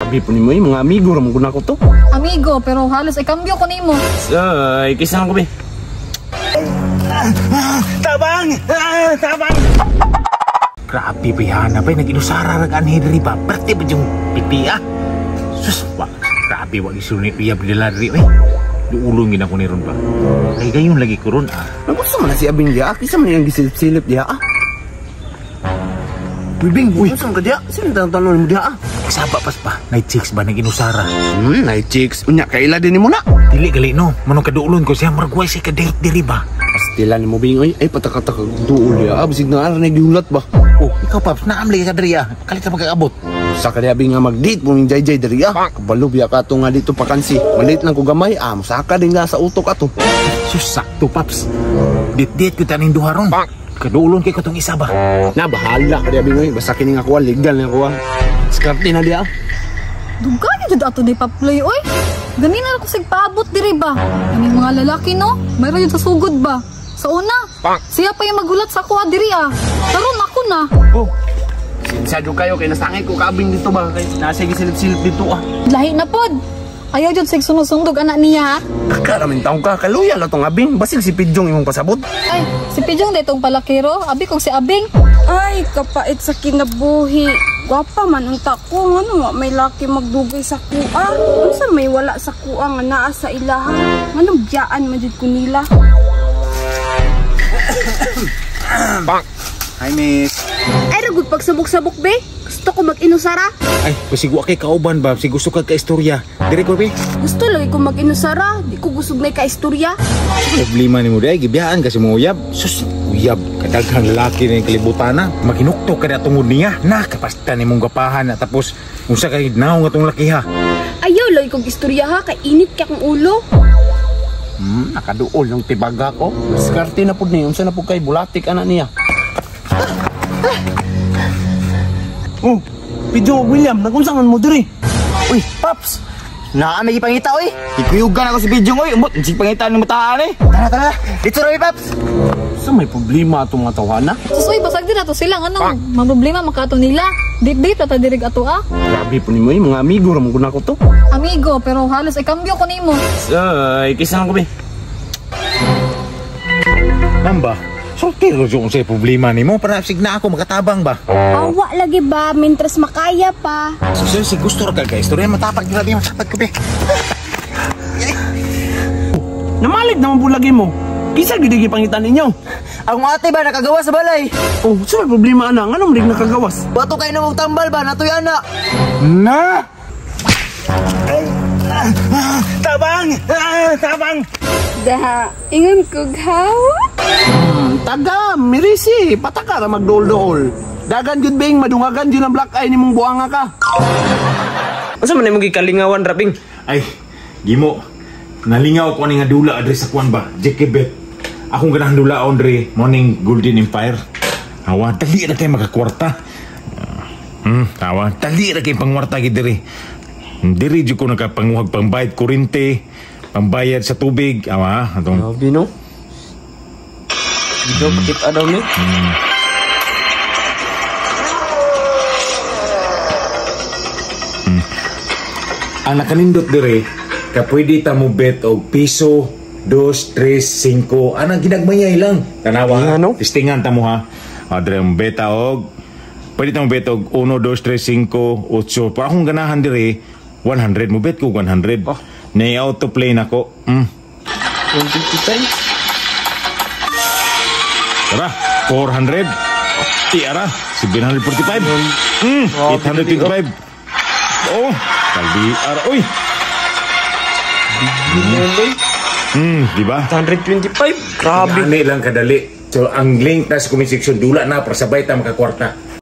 Grabe po nimo mga amigo ramon ko nako to. Amigo, pero halos ikambyo ko nimo. Ay, kisa ko be. Tabang! Tabang! Grabe pihana pa nag-inusara rag anhi diri ba. Berarti ba yung pipi ah? Sus, grabe wag isunit iya bila diri eh. Duulungin ako ni ron ba. Kay gayon lagi ko ron ah. Nagusto man na si Abing dia, kisa man yang gisilip-silip dia ah. Bing, saan ka dia? Sino tanong mo dia ah? Saba pas pa, night chicks ba nag-inusara? Night chicks. Unya kaila din mo na. Dili gali no, manong kaduulon ko siya maragway siya ka-date diri ba. Pastilan mo Bing ay pataka-taka duol dia. Bisig na ara nagdihulat ba. Oh, ikaw Paps, naamli ka diri ah. Kalit ka magkaabot. Sa kaya Bing nga mag-date mo ning jay diri ah. Kabalo biya ka to nga dito pakansi. Malit lang ko gamay ah, musaka din nga sa utok ato. Sus, sakto Paps. Date-date ko taning duha ron. Kaduulon kay ko tong isa ba. Na bahala ka dia Bing basta kini nga kuha legal na kuha. Skarte na dia. Dugay jud ato di pa-play oy. Ganin na ako sig paabot diri ba. Ani mga lalaki no, mayroon yun sa sugod ba. Sa una, siya pa yung magulat sa kuha diri ah. Karon ako na. Oh. Sinsadyo kayo kay nasangay ko kabing dito ba kay nasa gisilip-silip dito ah. Lahi na pod. Ayaw jud sig sunod-sundog anak niya. Karamin taong ka kaluya la tong Abing basig si Pidjong imong pasabot. Ay, si Pidjong detong palakiro, abi kog si Abing. Ay, kapait sa kinabuhi. Gwapa man unta ko ngano may laki magdugay sa kuha. Unsa may wala sa kuha nga naa sa ilaha. Ngano biyaan man jud ko nila. Hi miss. Ay ragud pagsabok-sabok be. Gusto ko mag-inusara. Ay, pasigwa kay kauban ba? Si gusto ka ka-istorya. Dire ko be. Gusto lagi ko mag-inusara. Di ko gusto na ka-istorya. Problema ni mo day, gibiyaan kasi mo uyab. Sus, uyab. Kadaghang lalaki na yung kalibutan na. Maginukto ka na tungod niya. Nakapasta ni mong gapahan na tapos unsa ka hidnaw nga tong laki ha. Ayaw lagi kong istorya ha. Kay init ka kong ulo. Nakaduol yung tibaga ko. Skarte na pud ni unsa na pud kay bulatik anak niya. Oh, Pidjong William, nagunsa man mo diri? Uy, Paps! Naamay ipangita oy. Ikuyugan ako si Pidjong oy. Umbot, si pangita ng mataan eh. Tara. Dito ra Paps. Sa may problema atong mga tawhana? Susoy basag din ato sila anong problema makato nila. Date ta dirig ato ah. Grabe po nimo mga amigo ramon ko nako to. Amigo, pero halos ikambyo ko nimo. Ay, kisa ko be. Namba, soltero yung sa problema ni mo. Para sig na ako makatabang ba? Awa lagi ba? Mintras makaya pa. So, si gusto ka ka-istorya. Matapag nila din matapag ko be. Namalig naman bulagi mo. Kisa gid pangitan ninyo. Ang ate ba nakagawas sa balay? Oh, sa may problema ana, nganong rig nakagawas? Bato kay na tambal ba natuy ana? Na! Tabang! Tabang! Daha, ingon ko gawa. Taga, mirisi, pataka ra magdol-dol. Dagan jud bing madungagan jud ang black eye nimong buanga ka. Asa man imong gikalingawan rabing? Ay, gimo. Nalingaw ko ni nga dula adre sa kwan ba? Jekebet. Akong ganahan dula Andre, morning Golden Empire. Awa, dali ra kay makakwarta. Awa, dali ra kay pangwarta gid diri. Diri jud ko nakapanguhag pambayad kuryente, pambayad sa tubig, awa, atong. Grabe no. Dito bakit adaw ni? Ang nakanindot dire, ka pwede ta mo bet og piso 2, 3, 5. Anang ginagmayay lang. Tanawa, testingan ta mo ha. Adre ang beta og pwede ta mo bet og 1, 2, 3, 5, 8. Para akong ganahan dire 100 mo bet ko 100. Nay auto play nako. 150 Tara, 400. Tiara, 745. 825. Oh, kalbi ara oy. Diba? 125. Grabe. Grabe lang kadali. So, ang link na sa comment section, dula na, para sabay ta makakwarta.